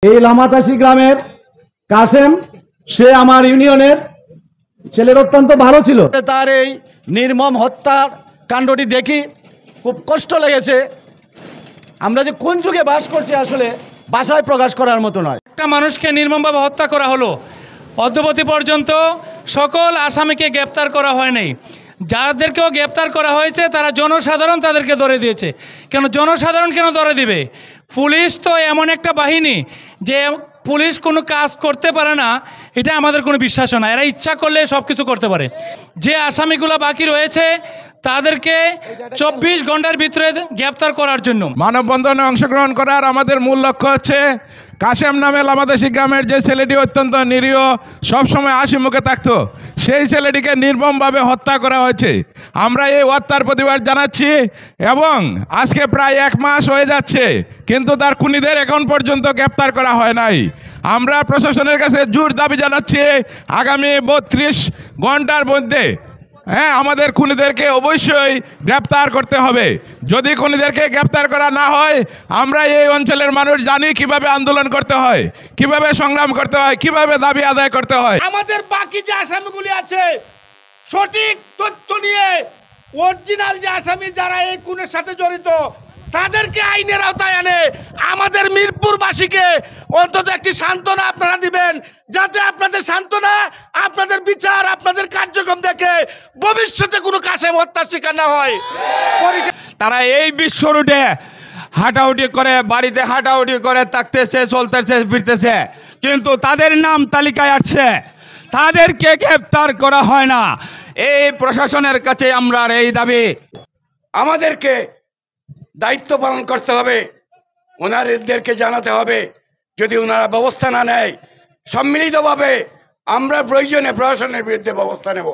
এই লামাতাসি গ্রামের কাসেম, সে আমার ইউনিয়নের ছেলের অত্যন্ত ভালো ছিল। তার এই নির্মম হত্যার কাণ্ডটি দেখি খুব কষ্ট লেগেছে। আমরা যে কোন যুগে বাস করছি আসলে ভাষায় প্রকাশ করার মতো নয়। একটা মানুষকে নির্মমভাবে হত্যা করা হলো, অদ্যবধি পর্যন্ত সকল আসামিকে গ্রেপ্তার করা হয়নি। যাদেরকেও গ্রেপ্তার করা হয়েছে তারা জনসাধারণ তাদেরকে ধরে দিয়েছে। কেন জনসাধারণ কেন ধরে দিবে? পুলিশ তো এমন একটা বাহিনী যে পুলিশ কোনো কাজ করতে পারে না, এটা আমাদের কোনো বিশ্বাসও না। এরা ইচ্ছা করলে সব কিছু করতে পারে। যে আসামিগুলো বাকি রয়েছে তাদেরকে 24 ঘন্টার ভিতরে গ্রেপ্তার করার জন্য মানববন্ধনে অংশগ্রহণ করার আমাদের মূল লক্ষ্য হচ্ছে কাশেম নামে লামাতাসি গ্রামের যে ছেলেটি অত্যন্ত নিরীহ, সবসময় হাসি মুখে থাকতো, সেই ছেলেটিকে নির্মমভাবে হত্যা করা হয়েছে। আমরা এই হত্যার প্রতিবাদ জানাচ্ছি এবং আজকে প্রায় 1 মাস হয়ে যাচ্ছে, কিন্তু তার খুনিদের এখন পর্যন্ত গ্রেপ্তার করা হয় নাই। আমরা প্রশাসনের কাছে জোর দাবি জানাচ্ছি আগামী 32 ঘন্টার মধ্যে আমাদের খুনিদেরকে অবশ্যই গ্রেপ্তার করতে হবে। যদি খুনিদেরকে গ্রেপ্তার করা না হয়, আমরা এই অঞ্চলের মানুষ জানি কিভাবে আন্দোলন করতে হয়, কিভাবে সংগ্রাম করতে হয়, কিভাবে দাবি আদায় করতে হয়। আমাদের বাকি যে আসামিগুলি আছে সঠিক তথ্য নিয়ে অরিজিনাল যে আসামি যারা এই খুনের সাথে জড়িত তাদেরকে আইনের আওতায় আনে আমাদের মিরপুরবাসীকে অন্তত একটি সান্ত্বনা আপনারা দিবেন, যাতে আপনাদের সান্ত্বনা, আপনাদের বিচার, আপনাদের কার্যক্রম দেখে ভবিষ্যতে কোনো কাসেম হত্যার শিকার না হয়। তারা এই বিশ্ব রুটে হাঁটাউটি করে, বাড়িতে হাঁটাউটি করে থাকতেছে, চলতেছে, ফিরতেছে, কিন্তু তাদের নাম তালিকায় আসছে, তাদেরকে গ্রেপ্তার করা হয় না। এই প্রশাসনের কাছে আমরা এই দাবি। আমাদেরকে দায়িত্ব পালন করতে হবে, ওনাদেরকে জানাতে হবে। যদি ওনারা ব্যবস্থা না নেয়, সম্মিলিতভাবে আমরা প্রয়োজনে প্রশাসনের বিরুদ্ধে ব্যবস্থা নেব।